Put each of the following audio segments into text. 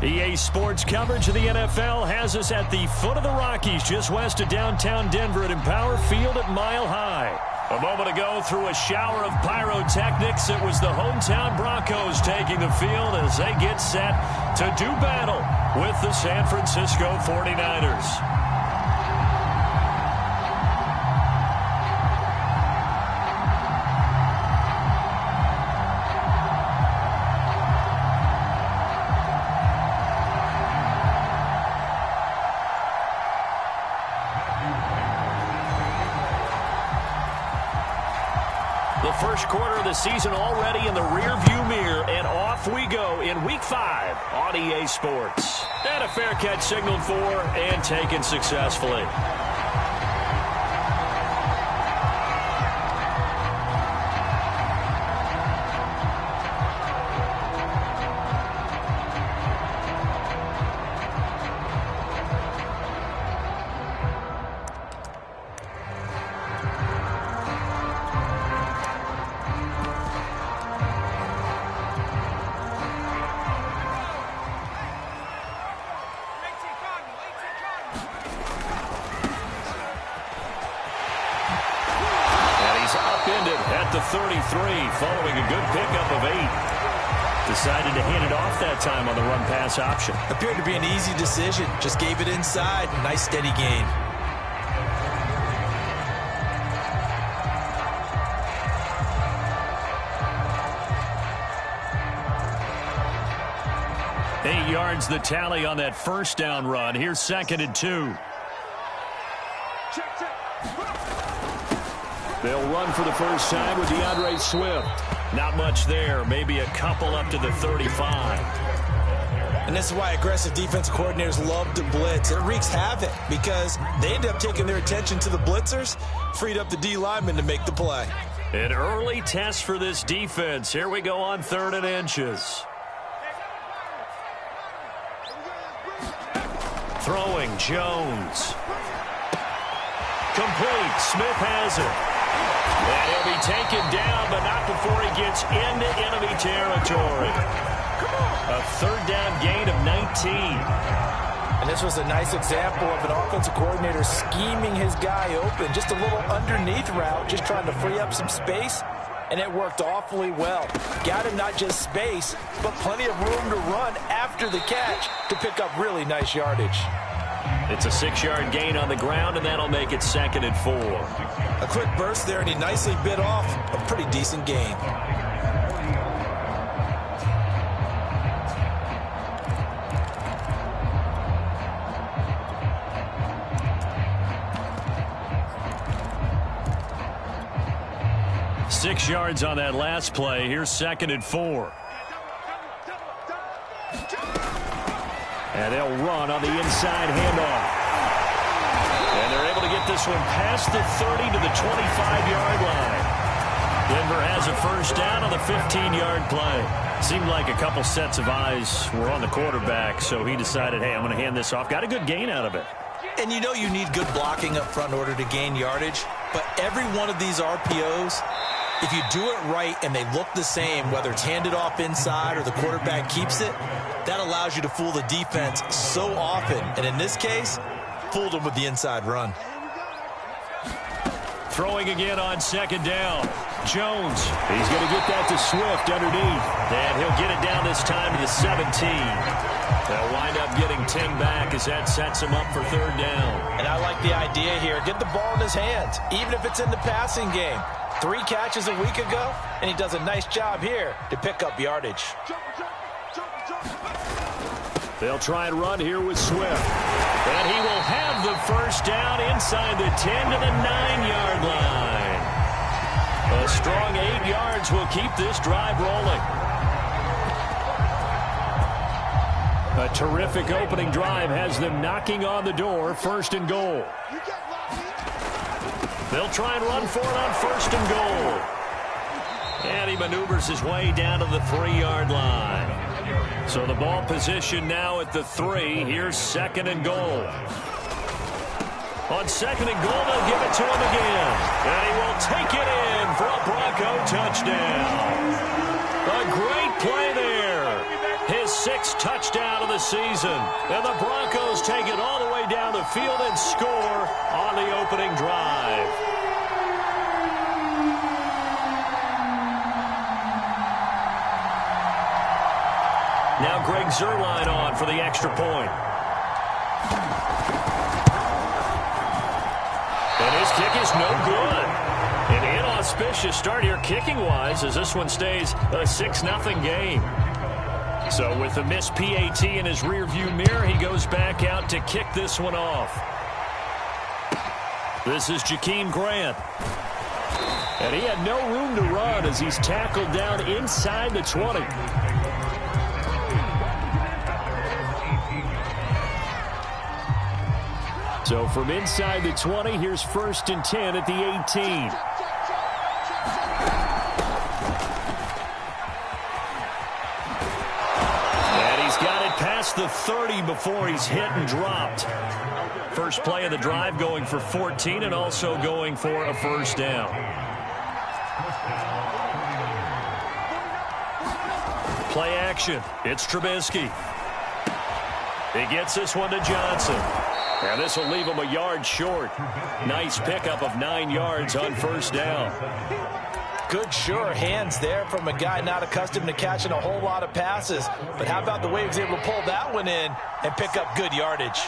EA Sports coverage of the NFL has us at the foot of the Rockies, just west of downtown Denver at Empower Field at Mile High. A moment ago, through a shower of pyrotechnics, it was the hometown Broncos taking the field as they get set to do battle with the San Francisco 49ers. The first quarter of the season already in the rearview mirror, and off we go in Week 5 on EA Sports. And a fair catch signaled for and taken successfully. At the 33, following a good pickup of 8. Decided to hand it off that time on the run-pass option. Appeared to be an easy decision. Just gave it inside. Nice, steady gain. Eight yards the tally on that first down run. Here's 2nd and 2. They'll run for the first time with DeAndre Swift. Not much there. Maybe a couple up to the 35. And this is why aggressive defensive coordinators love to blitz. It wreaks havoc because they end up taking their attention to the blitzers, freed up the D lineman to make the play. An early test for this defense. Here we go on 3rd and inches. Throwing, Jones. Complete. Smith has it. And he'll be taken down, but not before he gets into enemy territory. A 3rd down gain of 19. And this was a nice example of an offensive coordinator scheming his guy open. Just a little underneath route, just trying to free up some space. And it worked awfully well. Got him not just space, but plenty of room to run after the catch to pick up really nice yardage. It's a 6-yard gain on the ground, and that'll make it 2nd and 4. A quick burst there, and he nicely bit off a pretty decent gain. Six yards on that last play. Here's 2nd and 4. And they'll run on the inside handoff. And they're able to get this one past the 30 to the 25-yard line. Denver has a first down on the 15-yard play. Seemed like a couple sets of eyes were on the quarterback, so he decided, hey, I'm going to hand this off. Got a good gain out of it. And you know you need good blocking up front in order to gain yardage, but every one of these RPOs, if you do it right and they look the same, whether it's handed off inside or the quarterback keeps it, that allows you to fool the defense so often. And in this case, fooled them with the inside run. Throwing again on 2nd down. Jones, he's going to get that to Swift underneath. And he'll get it down this time to the 17. They'll wind up getting 10 back as that sets him up for 3rd down. And I like the idea here. Get the ball in his hands, even if it's in the passing game. 3 catches a week ago, and he does a nice job here to pick up yardage. They'll try and run here with Swift. And he will have the first down inside the 10 to the 9-yard line. A strong 8 yards will keep this drive rolling. A terrific opening drive has them knocking on the door. 1st and goal. They'll try and run for it on 1st and goal. And he maneuvers his way down to the 3-yard line. So the ball position now at the 3. Here's 2nd and goal. On 2nd and goal, they'll give it to him again. And he will take it in for a Bronco touchdown. A great play there. His 6th touchdown of the season. And the Broncos take it all the way down the field and score on the opening drive. Now Greg Zuerlein on for the extra point. And his kick is no good. An inauspicious start here kicking-wise as this one stays a 6-0 game. So with the missed PAT in his rearview mirror, he goes back out to kick this one off. This is Jakeem Grant. And he had no room to run as he's tackled down inside the 20. So from inside the 20, here's 1st and 10 at the 18. And he's got it past the 30 before he's hit and dropped. First play of the drive going for 14 and also going for a first down. Play action. It's Trubisky. He gets this one to Johnson. And this will leave him a yard short. Nice pickup of 9 yards on first down. Good, sure hands there from a guy not accustomed to catching a whole lot of passes. But how about the way he was able to pull that one in and pick up good yardage?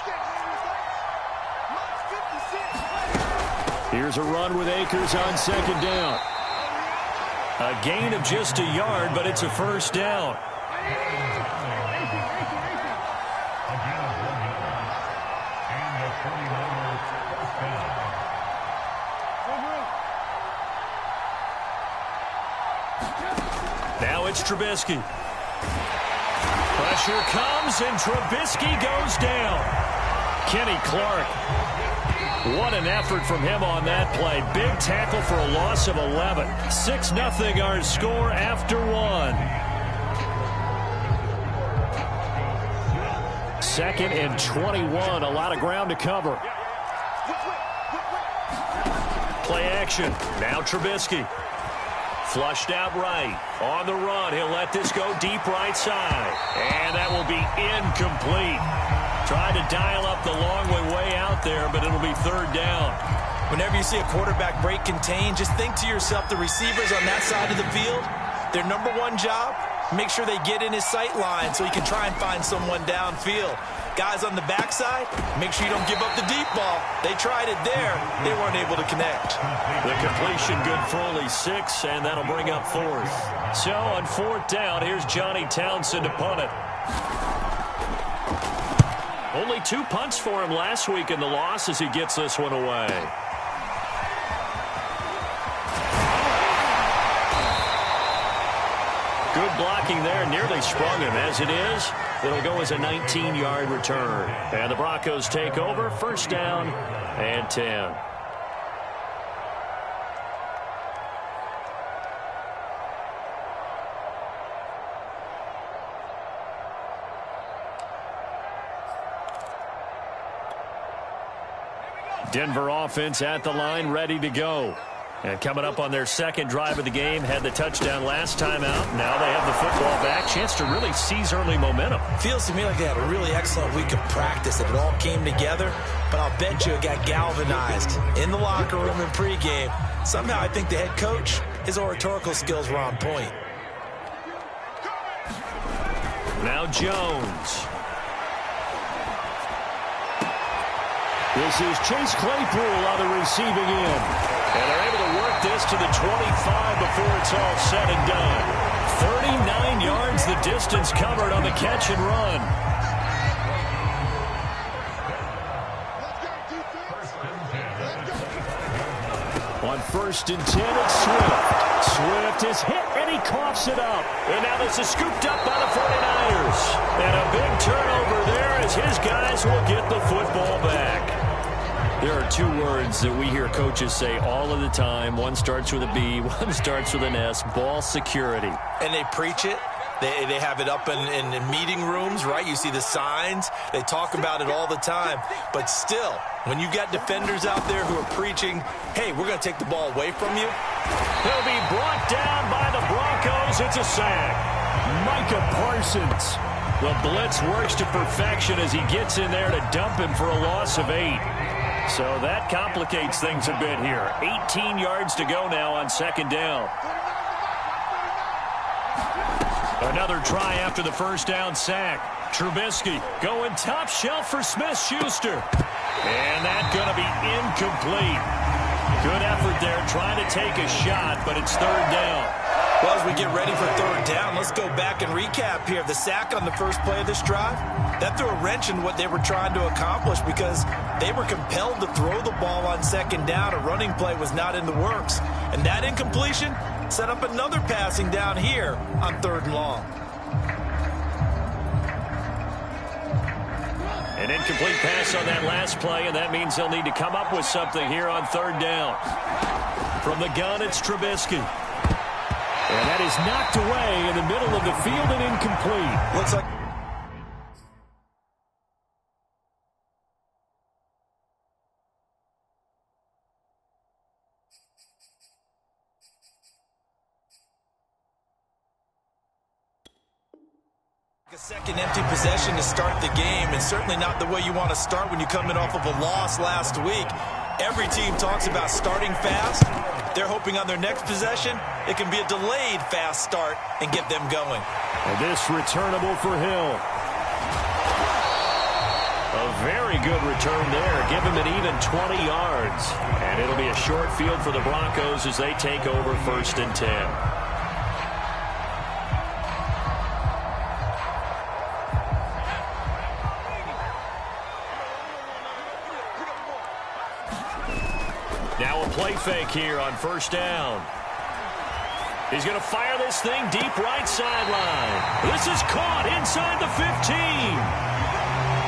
Here's a run with Akers on 2nd down. A gain of just a yard, but it's a first down. Now it's Trubisky. Pressure comes, and Trubisky goes down. Kenny Clark. What an effort from him on that play. Big tackle for a loss of 11. 6-0 our score after 1. 2nd and 21. A lot of ground to cover. Play action. Now Trubisky. Flushed out right. On the run. He'll let this go deep right side. And that will be incomplete. Tried to dial up the long way out there, but it'll be 3rd down. Whenever you see a quarterback break contain, just think to yourself, the receivers on that side of the field, their number one job, make sure they get in his sight line so he can try and find someone downfield. Guys on the backside, make sure you don't give up the deep ball. They tried it there. They weren't able to connect. The completion good for only 6, and that'll bring up 4th. So on 4th down, here's Johnny Townsend to punt it. Only 2 punts for him last week in the loss as he gets this one away. Good blocking there, nearly sprung him. As it is, it'll go as a 19-yard return. And the Broncos take over, 1st down and 10. Denver offense at the line, ready to go. And coming up on their 2nd drive of the game, had the touchdown last time out. Now they have the football back. Chance to really seize early momentum. Feels to me like they had a really excellent week of practice, and it all came together. But I'll bet you it got galvanized in the locker room in pregame. Somehow I think the head coach, his oratorical skills were on point. Now Jones. This is Chase Claypool on the receiving end. And they're able to work this to the 25 before it's all said and done. 39 yards the distance covered on the catch and run. On 1st and 10, it's Swift. Swift is hit, and he coughs it up. And now this is scooped up by the 49ers. And a big turnover there as his guys will get the football back. There are 2 words that we hear coaches say all of the time. One starts with a B, one starts with an S, ball security. And they preach it. They have it up in meeting rooms, right? You see the signs. They talk about it all the time. But still, when you got defenders out there who are preaching, hey, we're going to take the ball away from you. He'll be brought down by the Broncos. It's a sack. Micah Parsons. The blitz works to perfection as he gets in there to dump him for a loss of 8. So that complicates things a bit here. 18 yards to go now on second down. Another try after the first down sack. Trubisky going top shelf for Smith-Schuster. And that's going to be incomplete. Good effort there trying to take a shot, but it's third down. Well, as we get ready for third down, let's go back and recap here. The sack on the first play of this drive, that threw a wrench in what they were trying to accomplish because they were compelled to throw the ball on second down. A running play was not in the works. And that incompletion set up another passing down here on third and long. An incomplete pass on that last play, and that means they'll need to come up with something here on third down. From the gun, it's Trubisky. And that is knocked away in the middle of the field and incomplete. Looks like a second empty possession to start the game, and certainly not the way you want to start when you're coming off of a loss last week. Every team talks about starting fast. They're hoping on their next possession, it can be a delayed fast start and get them going. And this returnable for Hill. A very good return there. Give him an even 20 yards. And it'll be a short field for the Broncos as they take over 1st and 10. Now a play fake here on first down. He's going to fire this thing deep right sideline. This is caught inside the 15.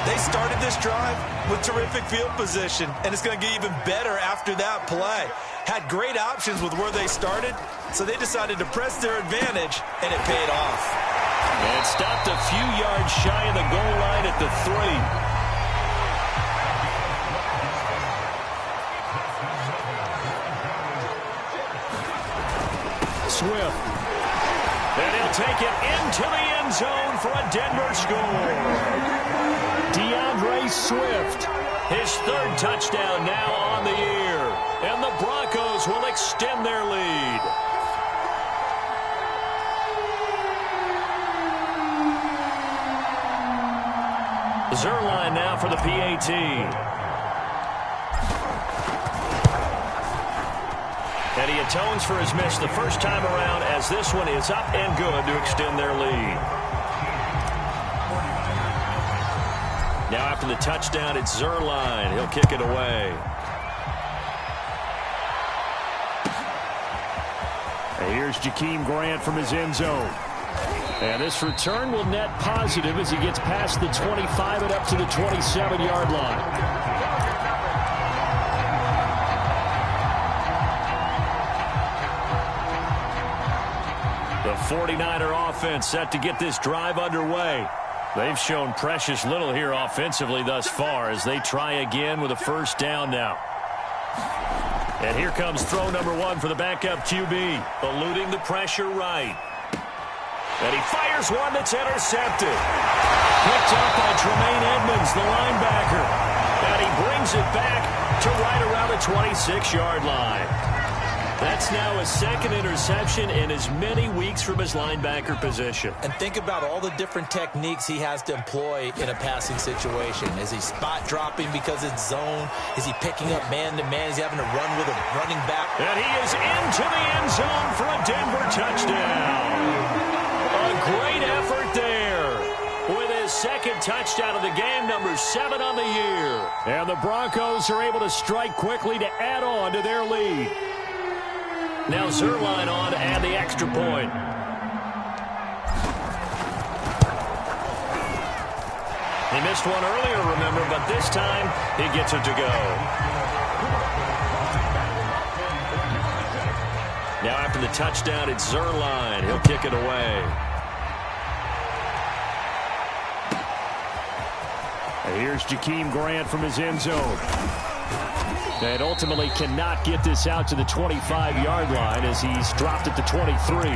They started this drive with terrific field position, and it's going to get even better after that play. Had great options with where they started, so they decided to press their advantage, and it paid off. And stopped a few yards shy of the goal line at the 3. Swift. And he'll take it into the end zone for a Denver score. DeAndre Swift, his 3rd touchdown now on the year. And the Broncos will extend their lead. Zerline now for the PAT. And he atones for his miss the first time around as this one is up and good to extend their lead. Now after the touchdown, it's Zerline. He'll kick it away. And here's Jakeem Grant from his end zone. And this return will net positive as he gets past the 25 and up to the 27-yard line. The 49er offense set to get this drive underway. They've shown precious little here offensively thus far as they try again with a first down now. And here comes throw number 1 for the backup QB, eluding the pressure right. And he fires one that's intercepted. Picked up by Tremaine Edmonds, the linebacker. And he brings it back to right around the 26-yard line. That's now his 2nd interception in as many weeks from his linebacker position. And think about all the different techniques he has to employ in a passing situation. Is he spot dropping because it's zone? Is he picking up man-to-man? Is he having to run with a running back? And he is into the end zone for a Denver touchdown. A great effort there with his 2nd touchdown of the game, number 7 on the year. And the Broncos are able to strike quickly to add on to their lead. Now Zerline on to add the extra point. He missed one earlier, remember, but this time he gets it to go. Now after the touchdown, it's Zerline. He'll kick it away. And here's Jakeem Grant from his end zone. And ultimately cannot get this out to the 25-yard line as he's dropped at the 23.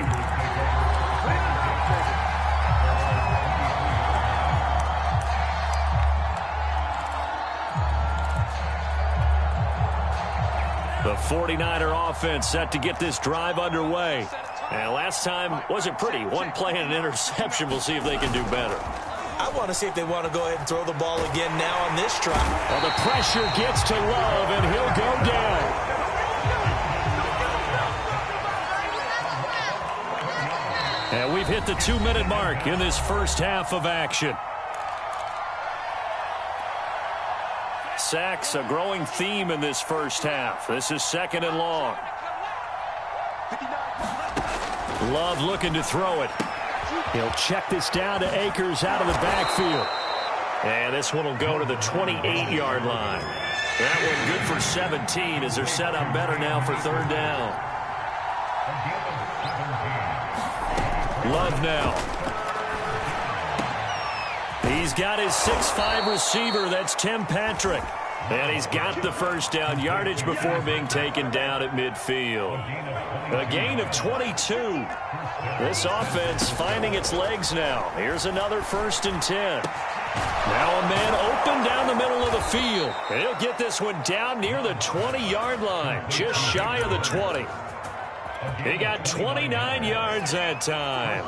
49er offense set to get this drive underway. And last time wasn't pretty. One play and an interception. We'll see if they can do better. I want to see if they want to go ahead and throw the ball again now on this try. Well, the pressure gets to Love, and he'll go down. And we've hit the 2-minute mark in this first half of action. Sacks, a growing theme in this first half. This is 2nd and long. Love looking to throw it. He'll check this down to Akers out of the backfield. And this one will go to the 28-yard line. That one good for 17 as they're set up better now for 3rd down. Love now. He's got his 6'5" receiver. That's Tim Patrick. And he's got the first down yardage before being taken down at midfield. A gain of 22. This offense finding its legs now. Here's another 1st and 10. Now a man open down the middle of the field. He'll get this one down near the 20-yard line, just shy of the 20. He got 29 yards that time.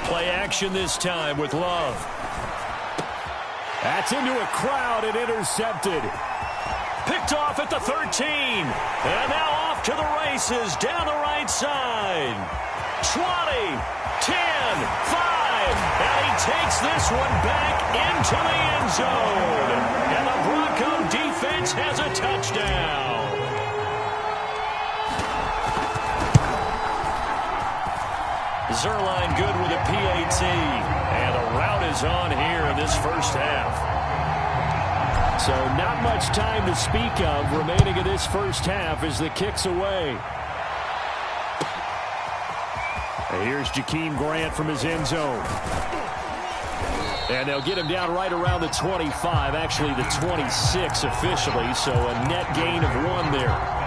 Play action this time with Love. That's into a crowd and intercepted. Picked off at the 13. And now off to the races down the right side. 20, 10, 5. And he takes this one back into the end zone. And the Bronco defense has a touchdown. Zerline good with a PAT. And the route is on here in this first half. So not much time to speak of remaining in this first half as the kick's away. And here's Jakeem Grant from his end zone. And they'll get him down right around the 25, actually the 26 officially, so a net gain of 1 there.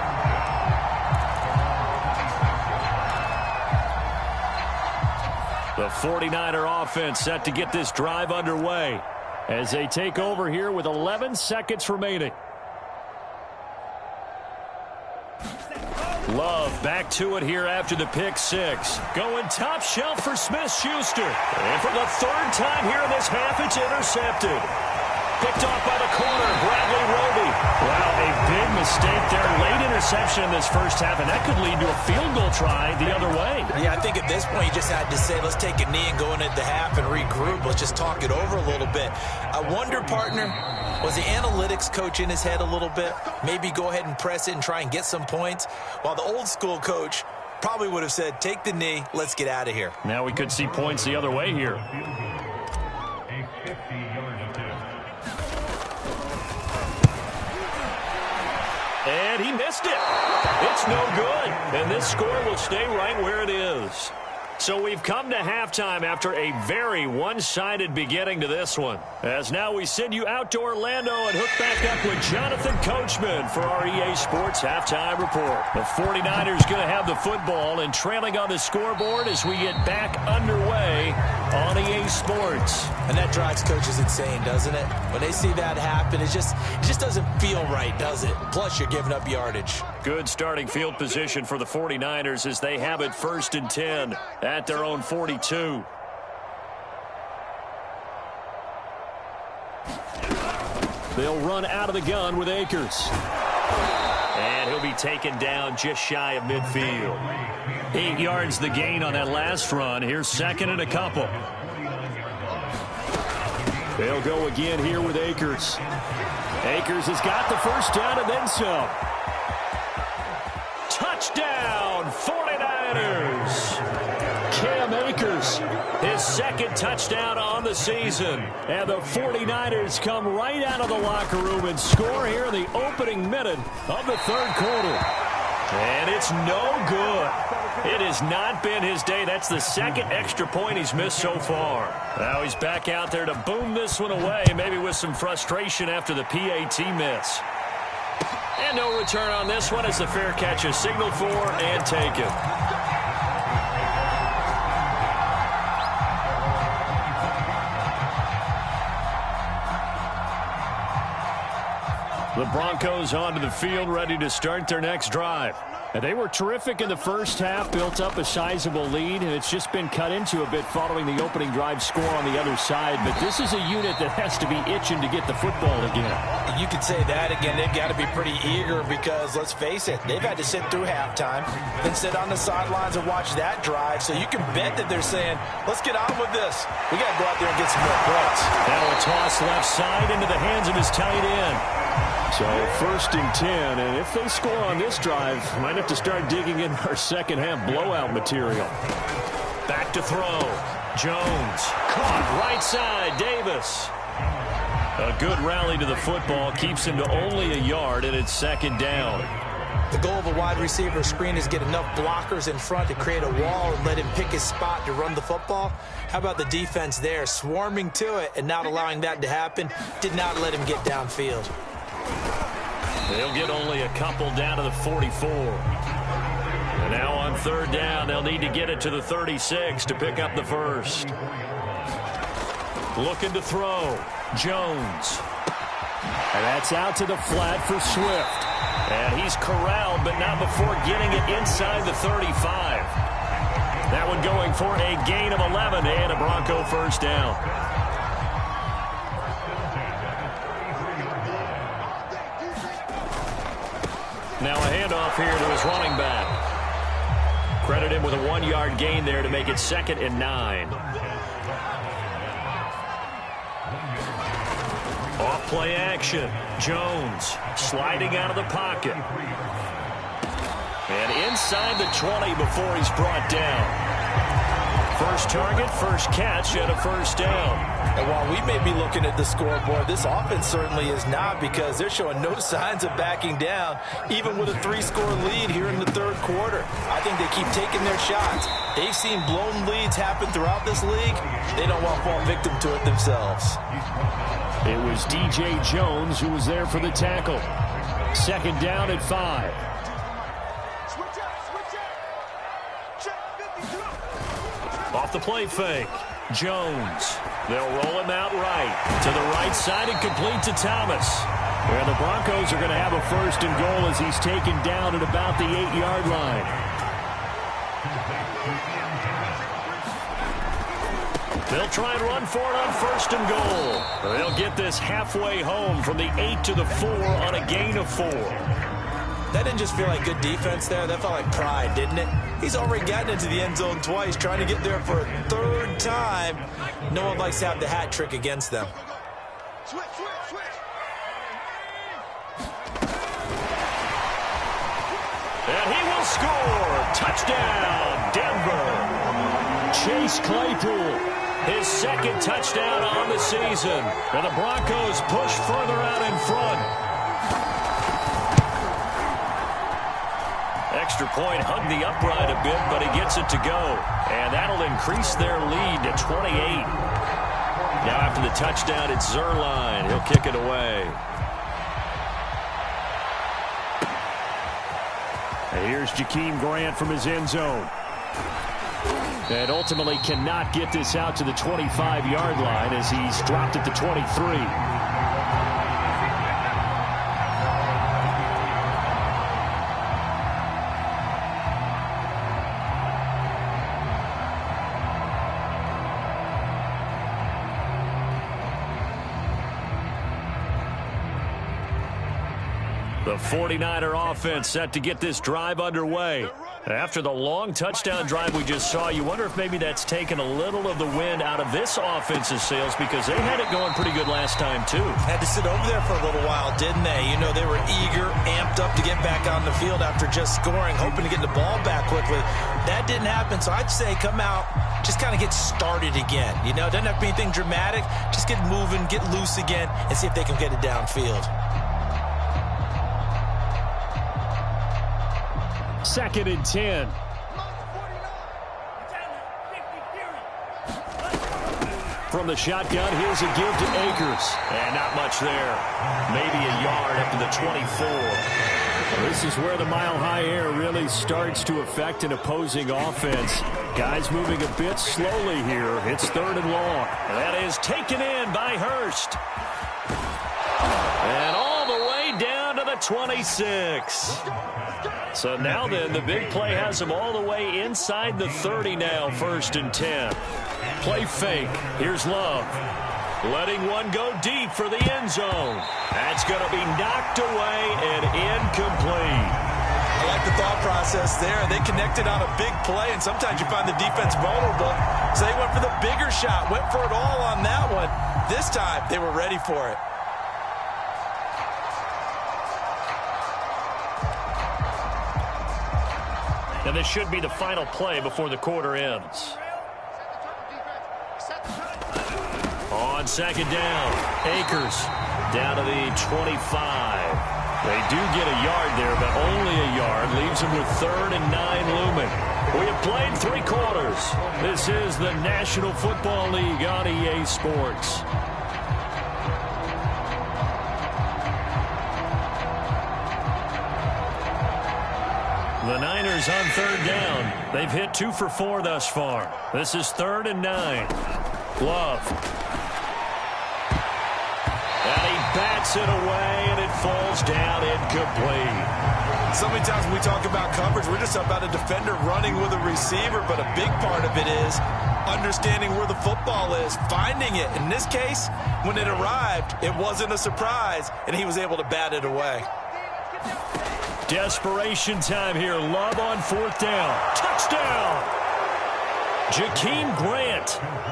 The 49er offense set to get this drive underway as they take over here with 11 seconds remaining. Love back to it here after the pick 6. Going top shelf for Smith-Schuster. And for the 3rd time here in this half, it's intercepted. Picked off by the corner, Bradley Roby. Well, a big mistake there. Late interception in this first half, and that could lead to a field goal try the other way. Yeah, I think at this point you just had to say, let's take a knee and go into the half and regroup. Let's just talk it over a little bit. I wonder, partner, was the analytics coach in his head a little bit? Maybe go ahead and press it and try and get some points? While the old school coach probably would have said, take the knee, let's get out of here. Now we could see points the other way here. And he missed it. It's no good. And this score will stay right where it is. So we've come to halftime after a very one-sided beginning to this one. As now we send you out to Orlando and hook back up with Jonathan Coachman for our EA Sports Halftime Report. The 49ers going to have the football and trailing on the scoreboard as we get back underway on EA Sports. And that drives coaches insane, doesn't it? When they see that happen, it just doesn't feel right, does it? Plus, you're giving up yardage. Good starting field position for the 49ers as they have it 1st and 10 at their own 42. They'll run out of the gun with Akers. And he'll be taken down just shy of midfield. 8 yards the gain on that last run. Here's 2nd and a couple. They'll go again here with Akers. Akers has got the first down and then some. Touchdown, 49ers. Cam Akers, his 2nd touchdown on the season. And the 49ers come right out of the locker room and score here in the opening minute of the 3rd quarter. And it's no good. It has not been his day. That's the 2nd extra point he's missed so far. Now he's back out there to boom this one away, maybe with some frustration after the PAT miss. And no return on this one as the fair catch is signaled for and taken. The Broncos onto the field, ready to start their next drive. And they were terrific in the first half, built up a sizable lead, and it's just been cut into a bit following the opening drive score on the other side. But this is a unit that has to be itching to get the football again. You could say that again. They've got to be pretty eager because, let's face it, they've had to sit through halftime, then sit on the sidelines and watch that drive. So you can bet that they're saying, let's get on with this. We got to go out there and get some more points. That'll toss left side into the hands of his tight end. So 1st and 10, and if they score on this drive, might have to start digging in our second half blowout material. Back to throw. Jones. Caught right side. Davis. A good rally to the football keeps him to only a yard, and it's 2nd down. The goal of a wide receiver screen is get enough blockers in front to create a wall and let him pick his spot to run the football. How about the defense there, swarming to it and not allowing that to happen? Did not let him get downfield. They'll get only a couple down to the 44. And now on 3rd down, they'll need to get it to the 36 to pick up the first. Looking to throw. Jones. And that's out to the flat for Swift. And he's corralled, but not before getting it inside the 35. That one going for a gain of 11 and a Bronco first down. Now a handoff here to his running back. Credit him with a 1-yard gain there to make it 2nd and 9. Off play action. Jones sliding out of the pocket. And inside the 20 before he's brought down. First target, first catch, and a first down. And while we may be looking at the scoreboard, this offense certainly is not, because they're showing no signs of backing down, even with a 3-score lead here in the 3rd quarter. I think they keep taking their shots. They've seen blown leads happen throughout this league. They don't want to fall victim to it themselves. It was DJ Jones who was there for the tackle. 2nd down at 5. Off the play fake. Jones. They'll roll him out right. To the right side and complete to Thomas. And the Broncos are going to have a 1st and goal as he's taken down at about the 8-yard line. They'll try and run for it on 1st and goal. They'll get this halfway home from the 8 to the 4 on a gain of 4. That didn't just feel like good defense there. That felt like pride, didn't it? He's already gotten into the end zone twice, trying to get there for a 3rd time. No one likes to have the hat trick against them. And he will score. Touchdown, Denver. Chase Claypool, his 2nd touchdown on the season. And the Broncos push further out in front. Extra point hugged the upright a bit, but he gets it to go. And that'll increase their lead to 28. Now after the touchdown, it's Zerline. He'll kick it away. And here's Jakeem Grant from his end zone. And ultimately cannot get this out to the 25-yard line as he's dropped at the 23. The 49er offense set to get this drive underway. After the long touchdown drive we just saw, you wonder if maybe that's taken a little of the wind out of this offense's sails, because they had it going pretty good last time, too. Had to sit over there for a little while, didn't they? You know, they were eager, amped up to get back on the field after just scoring, hoping to get the ball back quickly. That didn't happen, so I'd say come out, just kind of get started again. You know, doesn't have to be anything dramatic. Just get moving, get loose again, and see if they can get it downfield. 2nd and 10. From the shotgun, here's a give to Akers. And not much there. Maybe a yard up to the 24. This is where the mile-high air really starts to affect an opposing offense. Guys moving a bit slowly here. It's 3rd and long. That is taken in by Hurst. And all the way down the 26. So now then, the big play has them all the way inside the 30 now, 1st and 10. Play fake. Here's Love. Letting one go deep for the end zone. That's going to be knocked away and incomplete. I like the thought process there. They connected on a big play, and sometimes you find the defense vulnerable. So they went for the bigger shot, went for it all on that one. This time, they were ready for it. And this should be the final play before the quarter ends. On 2nd down, Akers down to the 25. They do get a yard there, but only a yard. Leaves them with 3rd and 9 looming. We have played 3 quarters. This is the National Football League on EA Sports. The Niners on 3rd down. They've hit 2 for 4 thus far. This is 3rd and 9. Love. And he bats it away, and it falls down incomplete. So many times when we talk about coverage, we're just about a defender running with a receiver, but a big part of it is understanding where the football is, finding it. In this case, when it arrived, it wasn't a surprise, and he was able to bat it away. Desperation time here. Love on 4th down. Touchdown! Jakeem Grant,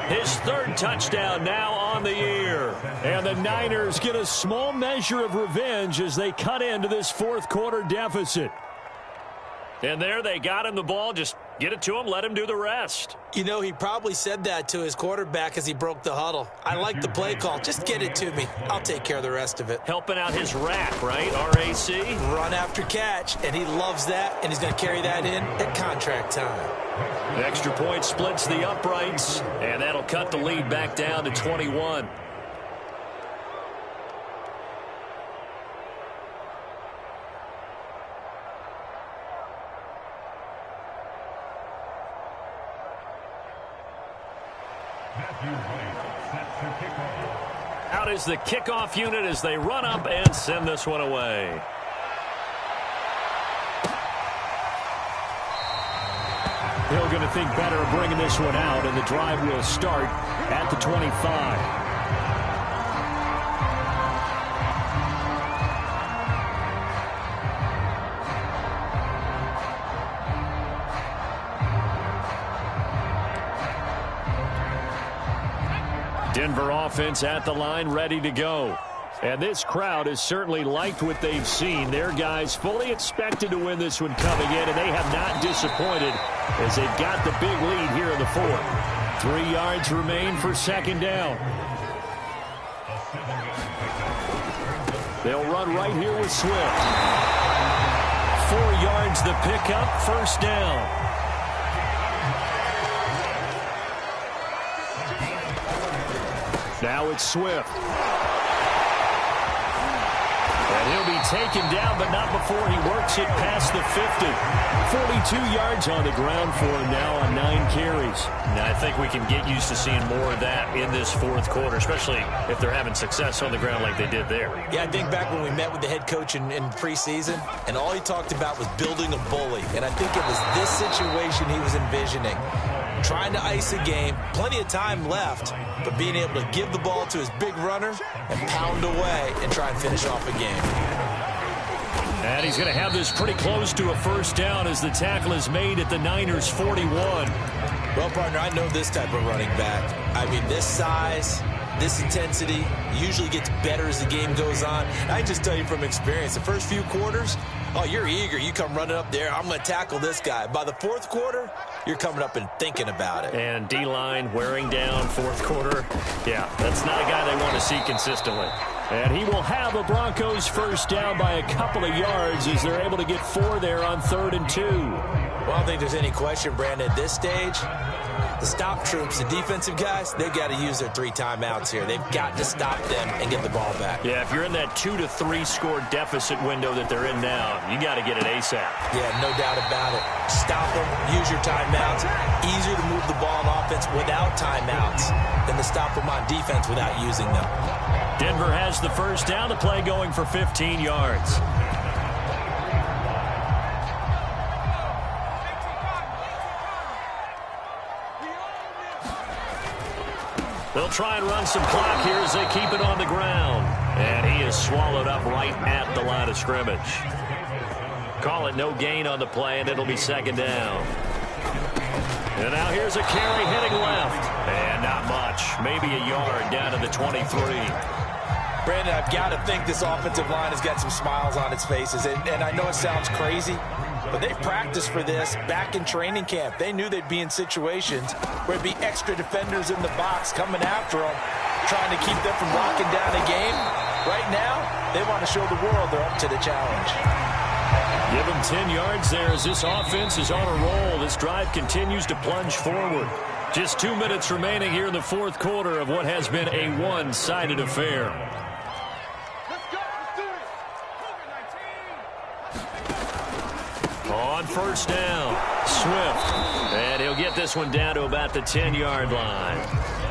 his 3rd touchdown now on the year. And the Niners get a small measure of revenge as they cut into this 4th quarter deficit. And there they got him the ball. Just get it to him, let him do the rest. You know, he probably said that to his quarterback as he broke the huddle. I like the play call. Just get it to me. I'll take care of the rest of it. Helping out his rack, right? R-A-C? Run after catch, and he loves that, and he's going to carry that in at contract time. The extra point splits the uprights, and that'll cut the lead back down to 21. Out is the kickoff unit as they run up and send this one away. Hill going to think better of bringing this one out, and the drive will start at the 25. Denver offense at the line, ready to go. And this crowd has certainly liked what they've seen. Their guys fully expected to win this one coming in, and they have not disappointed as they've got the big lead here in the 4th. 3 yards remain for 2nd down. They'll run right here with Swift. 4 yards the pickup, 1st down. Now it's Swift. And he'll be taken down, but not before he works it past the 50. 42 yards on the ground for him now on 9 carries. Now, I think we can get used to seeing more of that in this 4th quarter, especially if they're having success on the ground like they did there. Yeah, I think back when we met with the head coach in preseason, and all he talked about was building a bully. And I think it was this situation he was envisioning. Trying to ice a game, plenty of time left, but being able to give the ball to his big runner and pound away and try and finish off a game. And he's going to have this pretty close to a 1st down as the tackle is made at the Niners' 41. Well, partner, I know this type of running back. I mean, this size, this intensity usually gets better as the game goes on. I just tell you from experience, the first few quarters, oh, you're eager. You come running up there. I'm going to tackle this guy. By the 4th quarter, you're coming up and thinking about it. And D-line wearing down 4th quarter. Yeah, that's not a guy they want to see consistently. And he will have a Broncos 1st down by a couple of yards as they're able to get 4 there on 3rd and 2. Well, I don't think there's any question, Brandon, at this stage. The stop troops, the defensive guys, they've got to use their 3 timeouts here. They've got to stop them and get the ball back. Yeah, if you're in that 2 to 3 score deficit window that they're in now, you got to get it ASAP. Yeah, no doubt about it. Stop them, use your timeouts. Easier to move the ball on offense without timeouts than to stop them on defense without using them. Denver has the 1st down, the play going for 15 yards. They'll try and run some clock here as they keep it on the ground. And he is swallowed up right at the line of scrimmage. Call it no gain on the play, and it'll be second down. And now here's a carry heading left. And not much. Maybe a yard down to the 23. Brandon, I've got to think this offensive line has got some smiles on its faces. And I know it sounds crazy, but they practiced for this back in training camp. They knew they'd be in situations where it'd be extra defenders in the box coming after them, trying to keep them from locking down a game. Right now, they want to show the world they're up to the challenge. Give them 10 yards there as this offense is on a roll. This drive continues to plunge forward. Just 2 minutes remaining here in the fourth quarter of what has been a one-sided affair. On first down, Swift. And he'll get this one down to about the 10-yard line.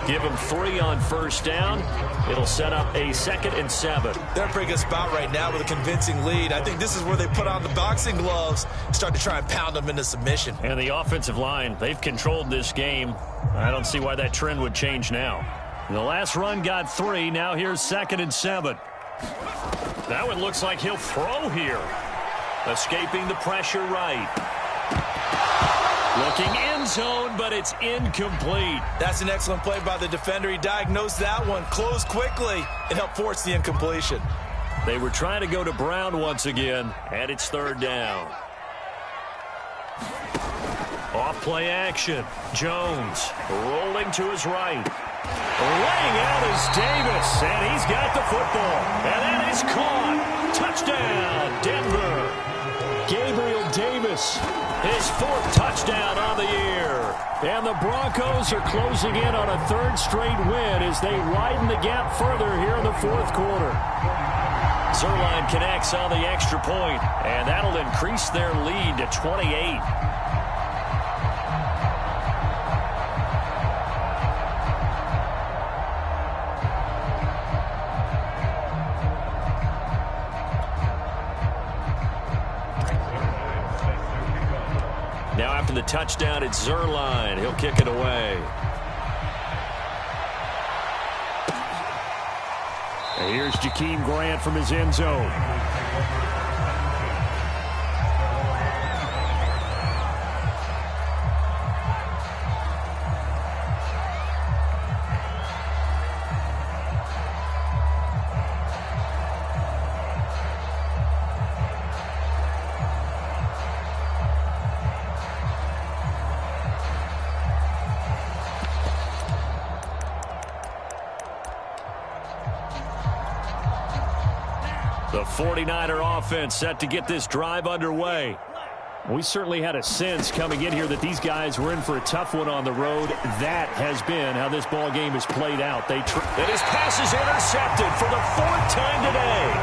Give him 3 on first down. It'll set up a 2nd and 7. They're in a pretty good spot right now with a convincing lead. I think this is where they put on the boxing gloves, start to try and pound them into submission. And the offensive line, they've controlled this game. I don't see why that trend would change now. The last run got 3. Now here's 2nd and 7. That one looks like he'll throw here. Escaping the pressure right. Looking end zone, but it's incomplete. That's an excellent play by the defender. He diagnosed that one, closed quickly, and helped force the incompletion. They were trying to go to Brown once again, and it's 3rd down. Off play action. Jones rolling to his right. Laying out is Davis, and he's got the football. And that is caught. Touchdown, Denver. Gabriel Davis, his 4th touchdown on the year. And the Broncos are closing in on a 3rd straight win as they widen the gap further here in the fourth quarter. Zuerlein connects on the extra point, and that'll increase their lead to 28. Now after the touchdown, it's Zuerlein. He'll kick it away. And here's Jakeem Grant from his end zone. The 49er offense set to get this drive underway. We certainly had a sense coming in here that these guys were in for a tough one on the road. That has been how this ball game has played out. And his pass is intercepted for the 4th time today.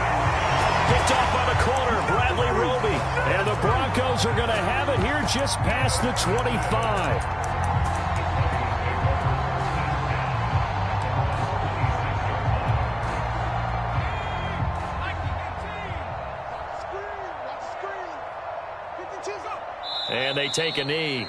Picked off by the corner, Bradley Roby. And the Broncos are going to have it here just past the 25. And they take a knee.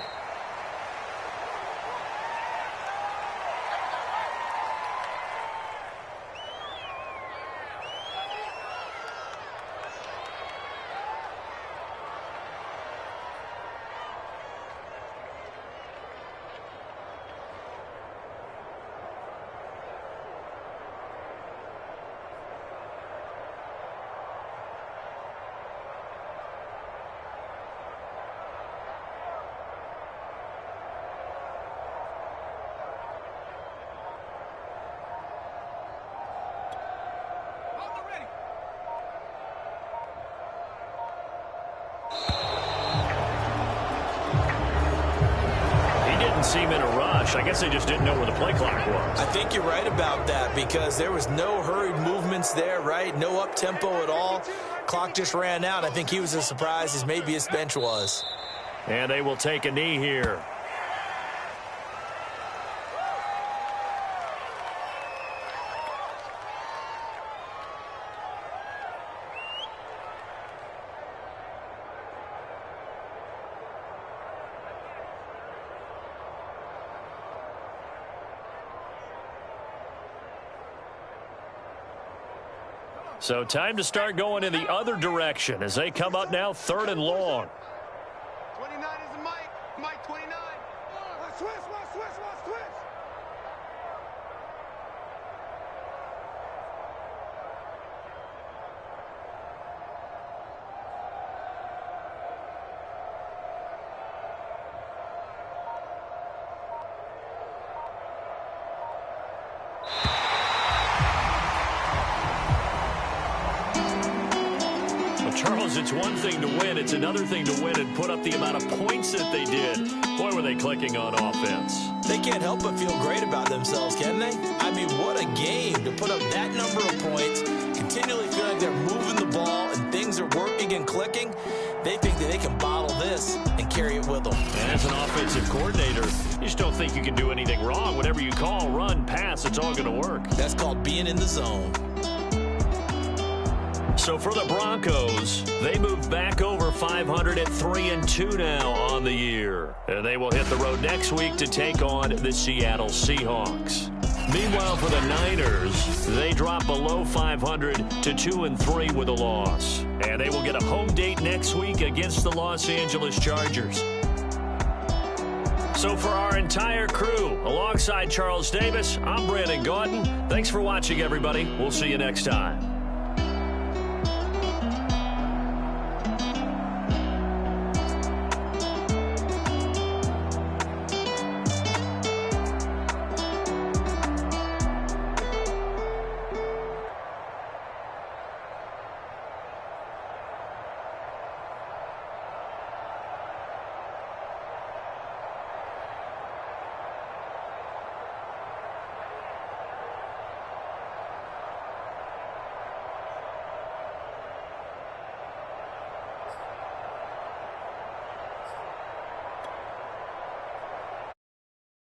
Seem in a rush. I guess they just didn't know where the play clock was. I think you're right about that because there was no hurried movements there, right? No up-tempo at all. Clock just ran out. I think he was as surprised as maybe his bench was. And they will take a knee here. So time to start going in the other direction as they come up now 3rd and long. 29 is the Mike. Mike 29. Let's switch. Charles, it's one thing to win. It's another thing to win and put up the amount of points that they did. Boy, were they clicking on offense. They can't help but feel great about themselves, can they? I mean, what a game to put up that number of points, continually feel like they're moving the ball and things are working and clicking. They think that they can bottle this and carry it with them. And as an offensive coordinator, you just don't think you can do anything wrong. Whatever you call, run, pass, it's all going to work. That's called being in the zone. So for the Broncos, they move back over 500 at 3-2 now on the year. And they will hit the road next week to take on the Seattle Seahawks. Meanwhile, for the Niners, they drop below 500 to 2-3 with a loss. And they will get a home date next week against the Los Angeles Chargers. So for our entire crew, alongside Charles Davis, I'm Brandon Gaudin. Thanks for watching, everybody. We'll see you next time.